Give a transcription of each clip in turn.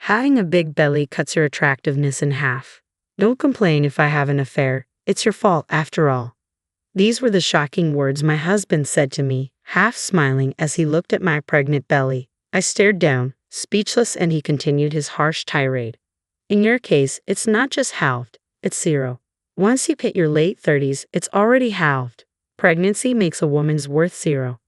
Having a big belly cuts your attractiveness in half. Don't complain if I have an affair. It's your fault after all. These were the shocking words my husband said to me, half smiling as he looked at my pregnant belly. I stared down, speechless, and he continued his harsh tirade. In your case, it's not just halved, it's zero. Once you hit your late 30s, it's already halved. Pregnancy makes a woman's worth zero.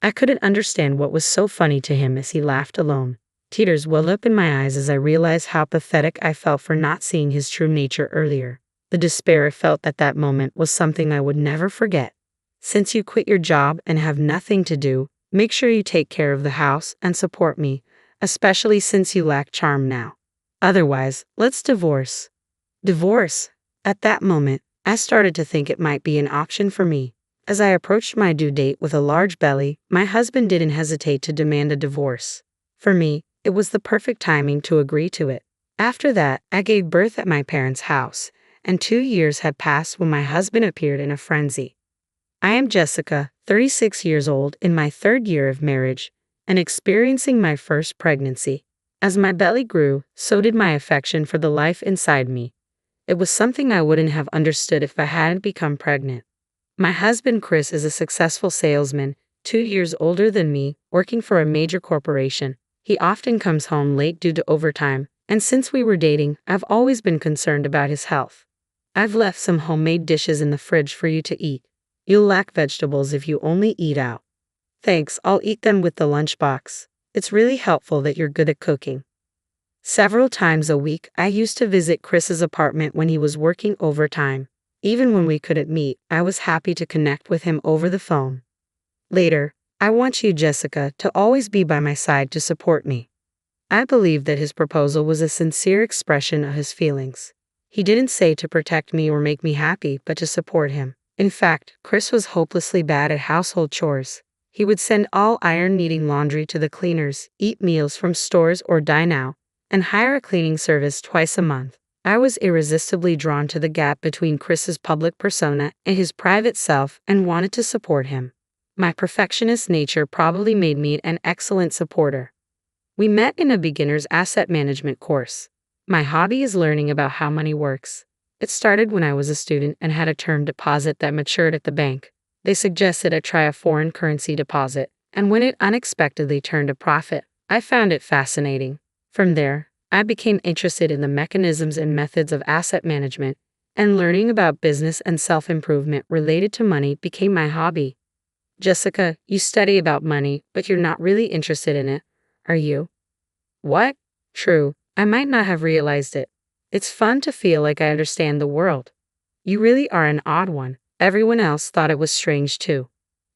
I couldn't understand what was so funny to him as he laughed alone. Tears welled up in my eyes as I realized how pathetic I felt for not seeing his true nature earlier. The despair I felt at that moment was something I would never forget. Since you quit your job and have nothing to do, make sure you take care of the house and support me, especially since you lack charm now. Otherwise, let's divorce. Divorce? At that moment, I started to think it might be an option for me. As I approached my due date with a large belly, my husband didn't hesitate to demand a divorce. For me, it was the perfect timing to agree to it. After that, I gave birth at my parents' house, and 2 years had passed when my husband appeared in a frenzy. I am Jessica, 36 years old, in my 3rd year of marriage, and experiencing my first pregnancy. As my belly grew, so did my affection for the life inside me. It was something I wouldn't have understood if I hadn't become pregnant. My husband Chris is a successful salesman, 2 years older than me, working for a major corporation. He often comes home late due to overtime, and since we were dating, I've always been concerned about his health. I've left some homemade dishes in the fridge for you to eat. You'll lack vegetables if you only eat out. Thanks, I'll eat them with the lunchbox. It's really helpful that you're good at cooking. Several times a week, I used to visit Chris's apartment when he was working overtime. Even when we couldn't meet, I was happy to connect with him over the phone. Later, I want you, Jessica, to always be by my side to support me. I believe that his proposal was a sincere expression of his feelings. He didn't say to protect me or make me happy, but to support him. In fact, Chris was hopelessly bad at household chores. He would send all iron-needing laundry to the cleaners, eat meals from stores or dine out, and hire a cleaning service twice a month. I was irresistibly drawn to the gap between Chris's public persona and his private self and wanted to support him. My perfectionist nature probably made me an excellent supporter. We met in a beginner's asset management course. My hobby is learning about how money works. It started when I was a student and had a term deposit that matured at the bank. They suggested I try a foreign currency deposit, and when it unexpectedly turned a profit, I found it fascinating. From there, I became interested in the mechanisms and methods of asset management, and learning about business and self-improvement related to money became my hobby. Jessica, you study about money, but you're not really interested in it, are you? What? True, I might not have realized it. It's fun to feel like I understand the world. You really are an odd one. Everyone else thought it was strange too.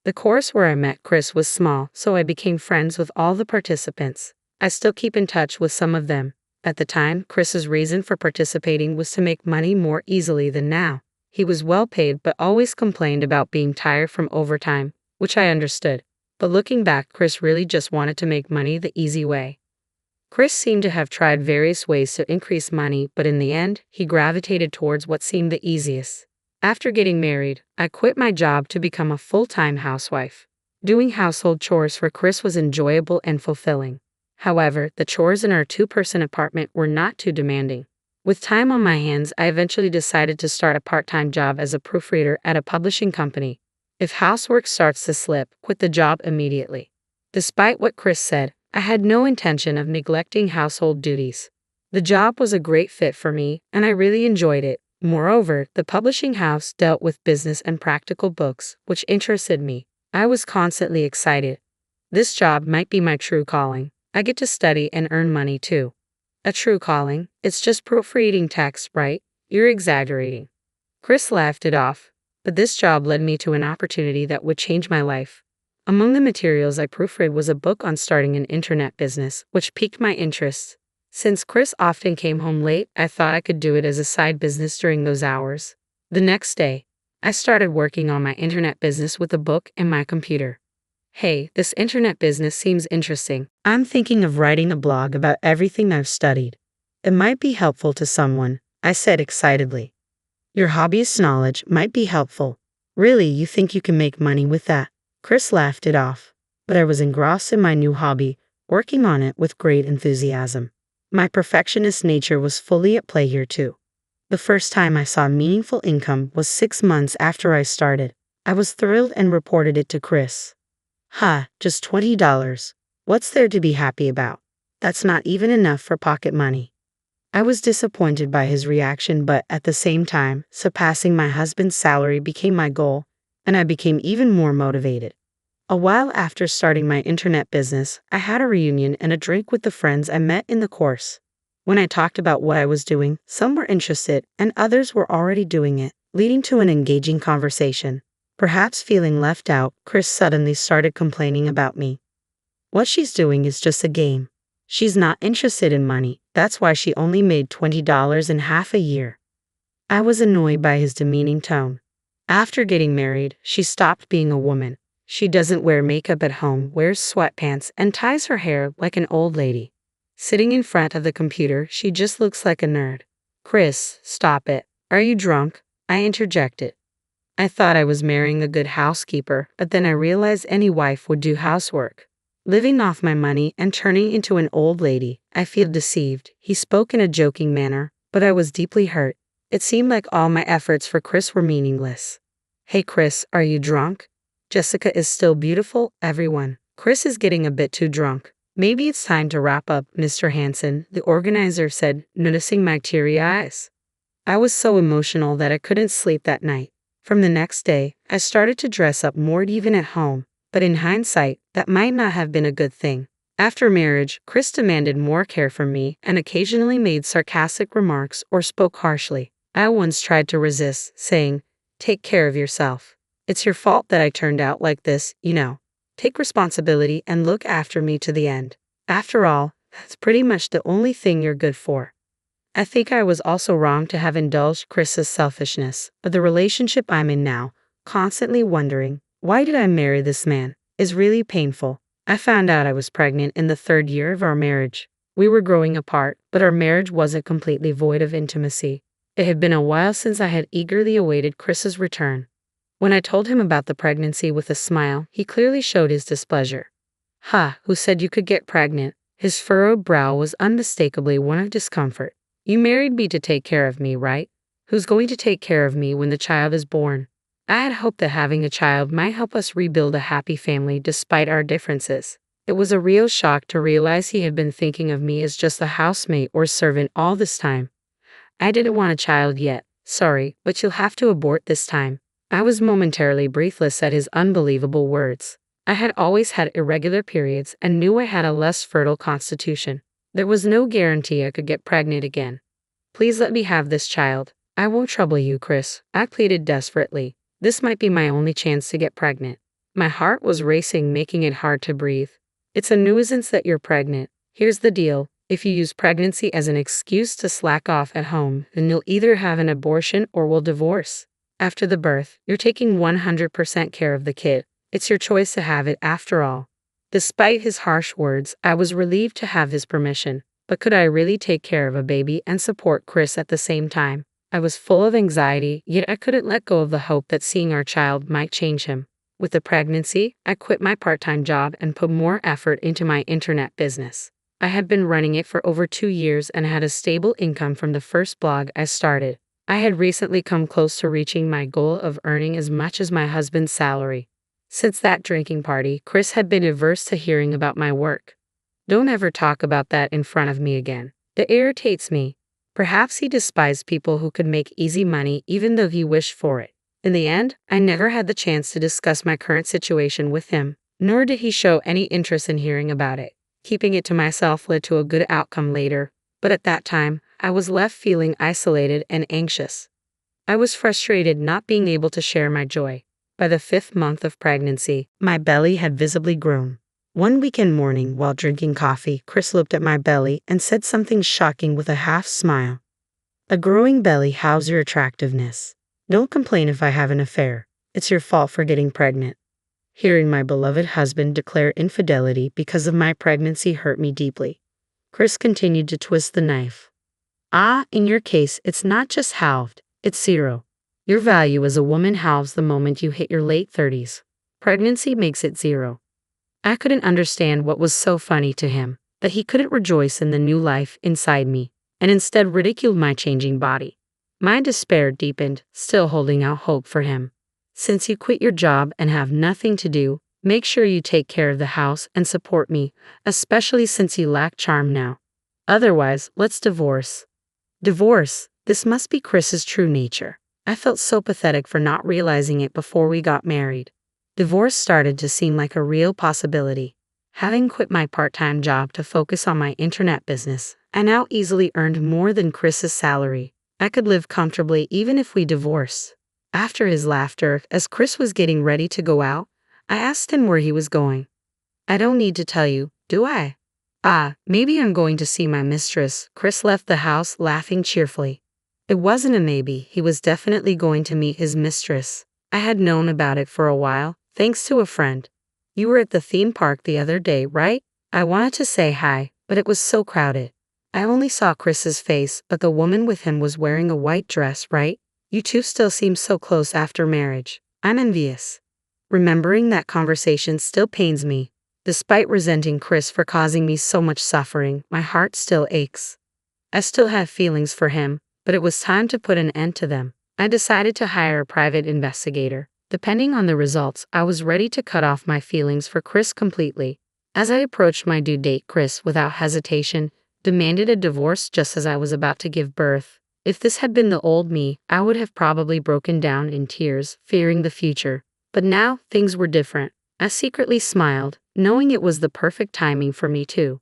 The course where I met Chris was small, so I became friends with all the participants. I still keep in touch with some of them. At the time, Chris's reason for participating was to make money more easily than now. He was well paid but always complained about being tired from overtime, which I understood. But looking back, Chris really just wanted to make money the easy way. Chris seemed to have tried various ways to increase money, but in the end, he gravitated towards what seemed the easiest. After getting married, I quit my job to become a full-time housewife. Doing household chores for Chris was enjoyable and fulfilling. However, the chores in our 2-person apartment were not too demanding. With time on my hands, I eventually decided to start a part-time job as a proofreader at a publishing company. If housework starts to slip, quit the job immediately. Despite what Chris said, I had no intention of neglecting household duties. The job was a great fit for me, and I really enjoyed it. Moreover, the publishing house dealt with business and practical books, which interested me. I was constantly excited. This job might be my true calling. I get to study and earn money too. A true calling? It's just proofreading text, right? You're exaggerating. Chris laughed it off. But this job led me to an opportunity that would change my life. Among the materials I proofread was a book on starting an internet business, which piqued my interest. Since Chris often came home late, I thought I could do it as a side business during those hours. The next day, I started working on my internet business with a book and my computer. Hey, this internet business seems interesting. I'm thinking of writing a blog about everything I've studied. It might be helpful to someone, I said excitedly. Your hobbyist knowledge might be helpful. Really, you think you can make money with that? Chris laughed it off. But I was engrossed in my new hobby, working on it with great enthusiasm. My perfectionist nature was fully at play here too. The first time I saw meaningful income was 6 months after I started. I was thrilled and reported it to Chris. Ha, just $20. What's there to be happy about? That's not even enough for pocket money. I was disappointed by his reaction, but at the same time, surpassing my husband's salary became my goal, and I became even more motivated. A while after starting my internet business, I had a reunion and a drink with the friends I met in the course. When I talked about what I was doing, some were interested and others were already doing it, leading to an engaging conversation. Perhaps feeling left out, Chris suddenly started complaining about me. What she's doing is just a game. She's not interested in money, that's why she only made $20 in half a year. I was annoyed by his demeaning tone. After getting married, she stopped being a woman. She doesn't wear makeup at home, wears sweatpants, and ties her hair like an old lady. Sitting in front of the computer, she just looks like a nerd. Chris, stop it. Are you drunk? I interjected. I thought I was marrying a good housekeeper, but then I realized any wife would do housework. Living off my money and turning into an old lady, I feel deceived. He spoke in a joking manner, but I was deeply hurt. It seemed like all my efforts for Chris were meaningless. Hey Chris, are you drunk? Jessica is still beautiful, everyone. Chris is getting a bit too drunk. Maybe it's time to wrap up, Mr. Hanson, the organizer said, noticing my teary eyes. I was so emotional that I couldn't sleep that night. From the next day, I started to dress up more even at home, but in hindsight, that might not have been a good thing. After marriage, Chris demanded more care from me and occasionally made sarcastic remarks or spoke harshly. I once tried to resist, saying, "Take care of yourself. It's your fault that I turned out like this, you know. Take responsibility and look after me to the end. After all, that's pretty much the only thing you're good for." I think I was also wrong to have indulged Chris's selfishness, but the relationship I'm in now, constantly wondering, why did I marry this man, is really painful. I found out I was pregnant in the 3rd year of our marriage. We were growing apart, but our marriage wasn't completely void of intimacy. It had been a while since I had eagerly awaited Chris's return. When I told him about the pregnancy with a smile, he clearly showed his displeasure. "Ha, who said you could get pregnant?" His furrowed brow was unmistakably one of discomfort. "You married me to take care of me, right? Who's going to take care of me when the child is born?" I had hoped that having a child might help us rebuild a happy family despite our differences. It was a real shock to realize he had been thinking of me as just a housemate or servant all this time. "I didn't want a child yet. Sorry, but you'll have to abort this time." I was momentarily breathless at his unbelievable words. I had always had irregular periods and knew I had a less fertile constitution. There was no guarantee I could get pregnant again. "Please let me have this child. I won't trouble you, Chris," I pleaded desperately. This might be my only chance to get pregnant. My heart was racing, making it hard to breathe. "It's a nuisance that you're pregnant. Here's the deal. If you use pregnancy as an excuse to slack off at home, then you'll either have an abortion or we'll divorce. After the birth, you're taking 100% care of the kid. It's your choice to have it after all." Despite his harsh words, I was relieved to have his permission. But could I really take care of a baby and support Chris at the same time? I was full of anxiety, yet I couldn't let go of the hope that seeing our child might change him. With the pregnancy, I quit my part-time job and put more effort into my internet business. I had been running it for over 2 years and had a stable income from the first blog I started. I had recently come close to reaching my goal of earning as much as my husband's salary. Since that drinking party, Chris had been averse to hearing about my work. "Don't ever talk about that in front of me again. It irritates me." Perhaps he despised people who could make easy money even though he wished for it. In the end, I never had the chance to discuss my current situation with him, nor did he show any interest in hearing about it. Keeping it to myself led to a good outcome later, but at that time, I was left feeling isolated and anxious. I was frustrated not being able to share my joy. By the 5th month of pregnancy, my belly had visibly grown. One weekend morning, while drinking coffee, Chris looked at my belly and said something shocking with a half smile. "A growing belly hides your attractiveness. Don't complain if I have an affair. It's your fault for getting pregnant." Hearing my beloved husband declare infidelity because of my pregnancy hurt me deeply. Chris continued to twist the knife. In your case, it's not just halved, it's zero. Your value as a woman halves the moment you hit your late 30s. Pregnancy makes it zero. I couldn't understand what was so funny to him. that he couldn't rejoice in the new life inside me, and instead ridiculed my changing body. My despair deepened, still holding out hope for him. Since you quit your job and have nothing to do, make sure you take care of the house and support me, especially since you lack charm now. Otherwise, let's divorce. Divorce? This must be Chris's true nature. I felt so pathetic for not realizing it before we got married. Divorce started to seem like a real possibility. Having quit my part-time job to focus on my internet business, I now easily earned more than Chris's salary. I could live comfortably even if we divorce. After his laughter, as Chris was getting ready to go out, I asked him where he was going. I don't need to tell you, do I? Maybe I'm going to see my mistress. Chris left the house laughing cheerfully. It wasn't a maybe, he was definitely going to meet his mistress. I had known about it for a while, thanks to a friend. You were at the theme park the other day, right? I wanted to say hi, but it was so crowded. I only saw Chris's face, but the woman with him was wearing a white dress, right? You two still seem so close after marriage. I'm envious. Remembering that conversation still pains me. Despite resenting Chris for causing me so much suffering, my heart still aches. I still have feelings for him, but it was time to put an end to them. I decided to hire a private investigator. Depending on the results, I was ready to cut off my feelings for Chris completely. As I approached my due date, Chris, without hesitation, demanded a divorce just as I was about to give birth. If this had been the old me, I would have probably broken down in tears, fearing the future. But now, things were different. I secretly smiled, knowing it was the perfect timing for me too.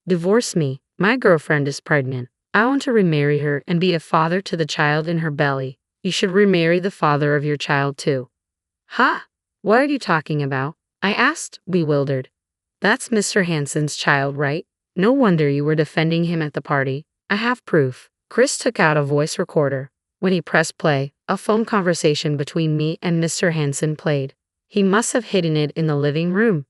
Divorce me. My girlfriend is pregnant. I want to remarry her and be a father to the child in her belly. You should remarry the father of your child too. Huh? What are you talking about? I asked, bewildered. That's Mr. Hansen's child, right? No wonder you were defending him at the party. I have proof. Chris took out a voice recorder. When he pressed play, a phone conversation between me and Mr. Hansen played. He must have hidden it in the living room.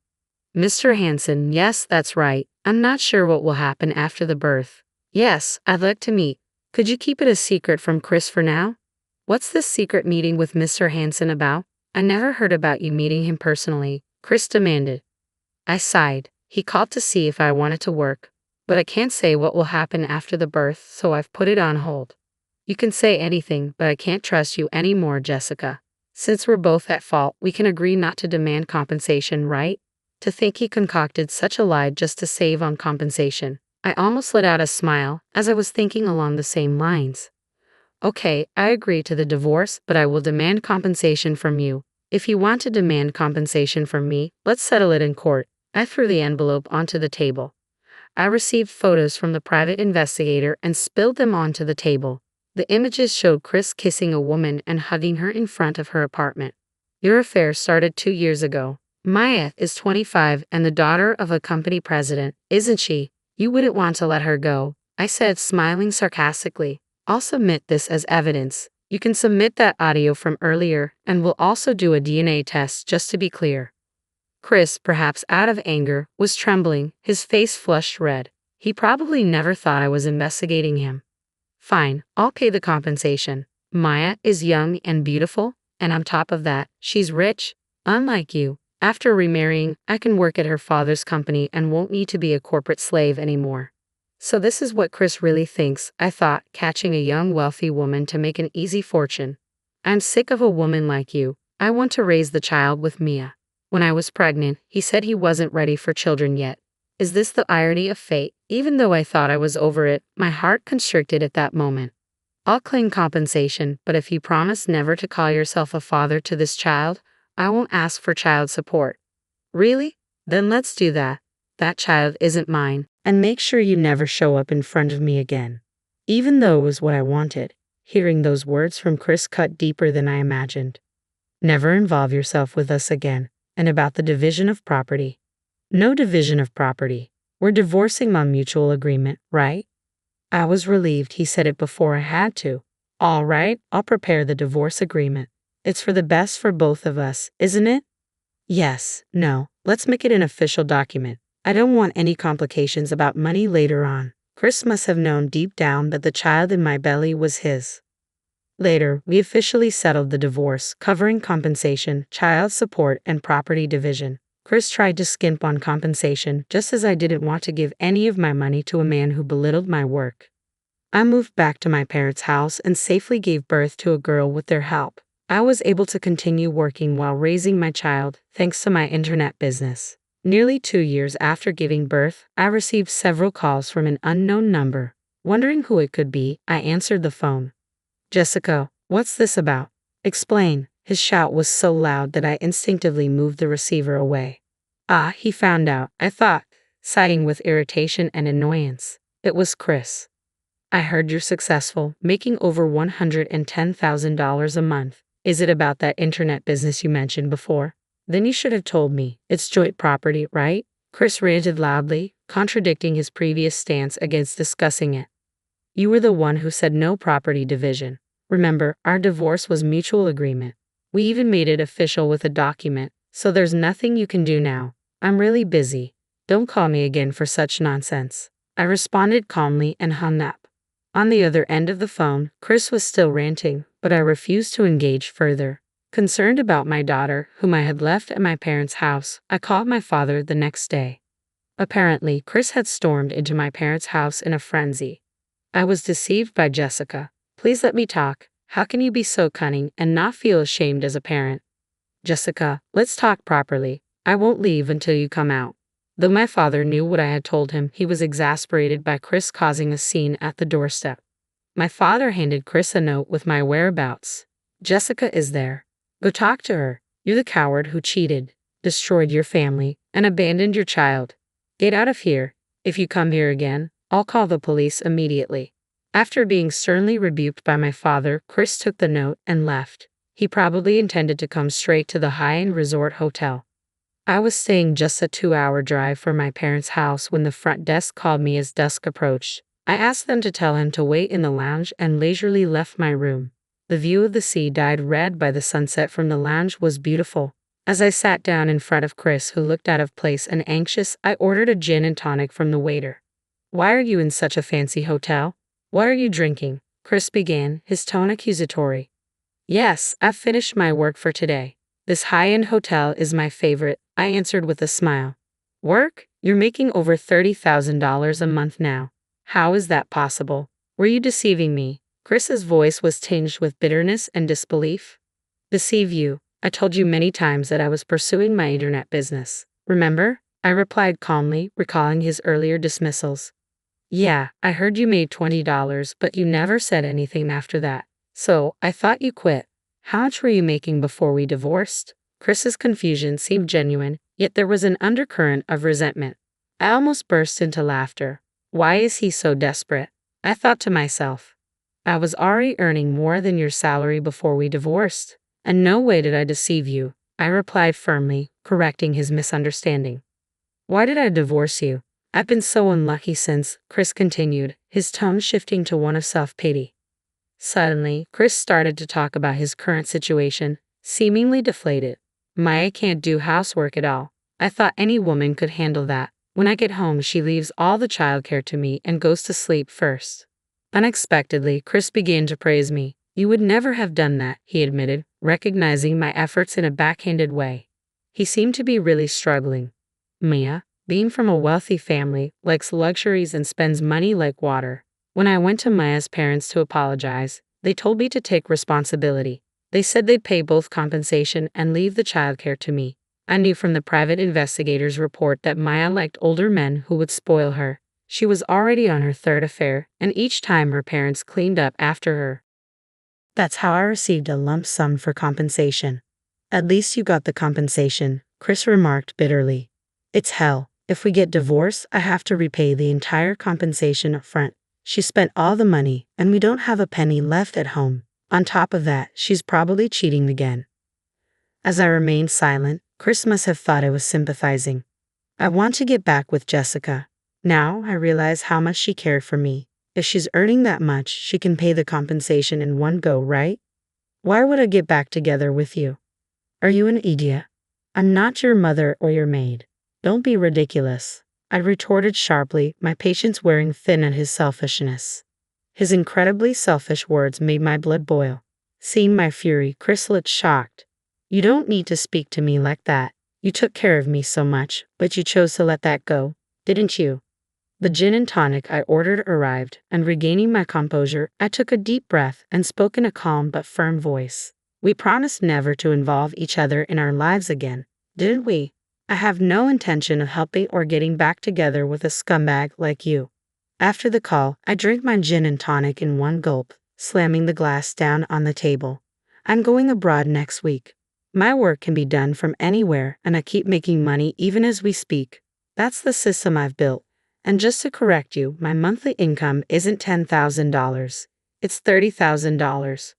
Mr. Hansen, yes, that's right. I'm not sure what will happen after the birth. Yes, I'd like to meet. Could you keep it a secret from Chris for now? What's this secret meeting with Mr. Hansen about? I never heard about you meeting him personally, Chris demanded. I sighed. He called to see if I wanted to work, but I can't say what will happen after the birth, so I've put it on hold. You can say anything, but I can't trust you anymore, Jessica. Since we're both at fault, we can agree not to demand compensation, right? To think he concocted such a lie just to save on compensation. I almost let out a smile, as I was thinking along the same lines. Okay, I agree to the divorce, but I will demand compensation from you. If you want to demand compensation from me, let's settle it in court. I threw the envelope onto the table. I received photos from the private investigator and spilled them onto the table. The images showed Chris kissing a woman and hugging her in front of her apartment. Your affair started 2 years ago. Maya is 25 and the daughter of a company president, isn't she? You wouldn't want to let her go, I said, smiling sarcastically. I'll submit this as evidence. You can submit that audio from earlier, and we'll also do a DNA test just to be clear. Chris, perhaps out of anger, was trembling, his face flushed red. He probably never thought I was investigating him. Fine, I'll pay the compensation. Maya is young and beautiful, and on top of that, she's rich. Unlike you, after remarrying, I can work at her father's company and won't need to be a corporate slave anymore. So this is what Chris really thinks, I thought, catching a young wealthy woman to make an easy fortune. I'm sick of a woman like you. I want to raise the child with Mia. When I was pregnant, he said he wasn't ready for children yet. Is this the irony of fate? Even though I thought I was over it, my heart constricted at that moment. I'll claim compensation, but if you promise never to call yourself a father to this child, I won't ask for child support. Really? Then let's do that. That child isn't mine, and make sure you never show up in front of me again. Even though it was what I wanted, hearing those words from Chris cut deeper than I imagined. Never involve yourself with us again. And about the division of property. No division of property. We're divorcing on mutual agreement, right? I was relieved he said it before I had to. All right, I'll prepare the divorce agreement. It's for the best for both of us, isn't it? Yes, no, let's make it an official document. I don't want any complications about money later on. Chris must have known deep down that the child in my belly was his. Later, we officially settled the divorce, covering compensation, child support, and property division. Chris tried to skimp on compensation just as I didn't want to give any of my money to a man who belittled my work. I moved back to my parents' house and safely gave birth to a girl with their help. I was able to continue working while raising my child thanks to my internet business. Nearly 2 years after giving birth, I received several calls from an unknown number. Wondering who it could be, I answered the phone. Jessica, what's this about? Explain. His shout was so loud that I instinctively moved the receiver away. Ah, he found out, I thought, sighing with irritation and annoyance. It was Chris. I heard you're successful, making over $110,000 a month. Is it about that internet business you mentioned before? Then you should have told me. It's joint property, right? Chris ranted loudly, contradicting his previous stance against discussing it. You were the one who said no property division. Remember, our divorce was mutual agreement. We even made it official with a document, so there's nothing you can do now. I'm really busy. Don't call me again for such nonsense. I responded calmly and hung up. On the other end of the phone, Chris was still ranting, but I refused to engage further. Concerned about my daughter, whom I had left at my parents' house, I called my father the next day. Apparently, Chris had stormed into my parents' house in a frenzy. I was deceived by Jessica. Please let me talk. How can you be so cunning and not feel ashamed as a parent? Jessica, let's talk properly. I won't leave until you come out. Though my father knew what I had told him, he was exasperated by Chris causing a scene at the doorstep. My father handed Chris a note with my whereabouts. Jessica is there. Go talk to her. You're the coward who cheated, destroyed your family, and abandoned your child. Get out of here. If you come here again, I'll call the police immediately. After being sternly rebuked by my father, Chris took the note and left. He probably intended to come straight to the high-end resort hotel. I was staying just a 2-hour drive from my parents' house when the front desk called me as dusk approached. I asked them to tell him to wait in the lounge and leisurely left my room. The view of the sea dyed red by the sunset from the lounge was beautiful. As I sat down in front of Chris, who looked out of place and anxious, I ordered a gin and tonic from the waiter. Why are you in such a fancy hotel? What are you drinking? Chris began, his tone accusatory. Yes, I've finished my work for today. This high-end hotel is my favorite, I answered with a smile. Work? You're making over $30,000 a month now. How is that possible? Were you deceiving me? Chris's voice was tinged with bitterness and disbelief. Deceive you? I told you many times that I was pursuing my internet business. Remember? I replied calmly, recalling his earlier dismissals. Yeah, I heard you made $20, but you never said anything after that. So, I thought you quit. How much were you making before we divorced? Chris's confusion seemed genuine, yet there was an undercurrent of resentment. I almost burst into laughter. Why is he so desperate? I thought to myself. I was already earning more than your salary before we divorced. And no way did I deceive you, I replied firmly, correcting his misunderstanding. Why did I divorce you? I've been so unlucky since, Chris continued, his tone shifting to one of self-pity. Suddenly, Chris started to talk about his current situation, seemingly deflated. Maya can't do housework at all. I thought any woman could handle that. When I get home, she leaves all the childcare to me and goes to sleep first. Unexpectedly, Chris began to praise me. You would never have done that, he admitted, recognizing my efforts in a backhanded way. He seemed to be really struggling. Mia, being from a wealthy family, likes luxuries and spends money like water. When I went to Maya's parents to apologize, they told me to take responsibility. They said they'd pay both compensation and leave the childcare to me. I knew from the private investigator's report that Maya liked older men who would spoil her. She was already on her third affair, and each time her parents cleaned up after her. That's how I received a lump sum for compensation. At least you got the compensation, Chris remarked bitterly. It's hell. If we get divorced, I have to repay the entire compensation up front. She spent all the money, and we don't have a penny left at home. On top of that, she's probably cheating again. As I remained silent, Chris must have thought I was sympathizing. I want to get back with Jessica. Now I realize how much she cared for me. If she's earning that much, she can pay the compensation in one go, right? Why would I get back together with you? Are you an idiot? I'm not your mother or your maid. Don't be ridiculous, I retorted sharply, my patience wearing thin at his selfishness. His incredibly selfish words made my blood boil. Seeing my fury, Chris looked shocked. You don't need to speak to me like that. You took care of me so much, but you chose to let that go, didn't you? The gin and tonic I ordered arrived, and regaining my composure, I took a deep breath and spoke in a calm but firm voice. We promised never to involve each other in our lives again, didn't we? I have no intention of helping or getting back together with a scumbag like you. After the call, I drank my gin and tonic in one gulp, slamming the glass down on the table. I'm going abroad next week. My work can be done from anywhere, and I keep making money even as we speak. That's the system I've built. And just to correct you, my monthly income isn't $10,000. It's $30,000.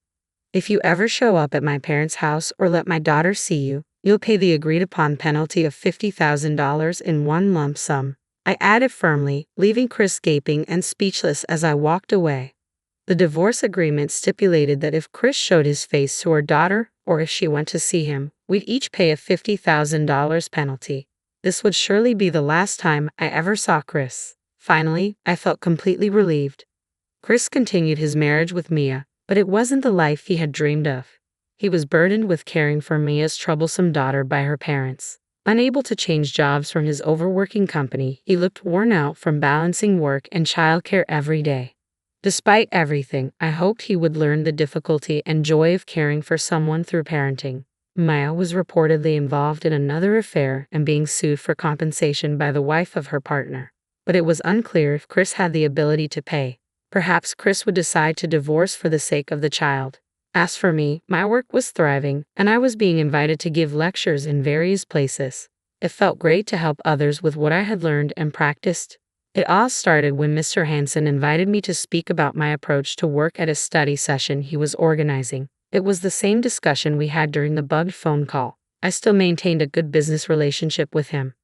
If you ever show up at my parents' house or let my daughter see you, you'll pay the agreed-upon penalty of $50,000 in one lump sum. I added firmly, leaving Chris gaping and speechless as I walked away. The divorce agreement stipulated that if Chris showed his face to our daughter or if she went to see him, we'd each pay a $50,000 penalty. This would surely be the last time I ever saw Chris. Finally, I felt completely relieved. Chris continued his marriage with Mia, but it wasn't the life he had dreamed of. He was burdened with caring for Mia's troublesome daughter by her parents. Unable to change jobs from his overworking company, he looked worn out from balancing work and childcare every day. Despite everything, I hoped he would learn the difficulty and joy of caring for someone through parenting. Maya was reportedly involved in another affair and being sued for compensation by the wife of her partner. But it was unclear if Chris had the ability to pay. Perhaps Chris would decide to divorce for the sake of the child. As for me, my work was thriving, and I was being invited to give lectures in various places. It felt great to help others with what I had learned and practiced. It all started when Mr. Hansen invited me to speak about my approach to work at a study session he was organizing. It was the same discussion we had during the bugged phone call. I still maintained a good business relationship with him.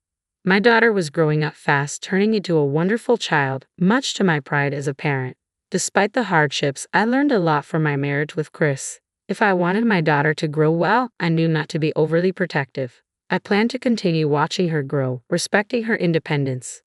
My daughter was growing up fast, turning into a wonderful child, much to my pride as a parent. Despite the hardships, I learned a lot from my marriage with Chris. If I wanted my daughter to grow well, I knew not to be overly protective. I planned to continue watching her grow, respecting her independence.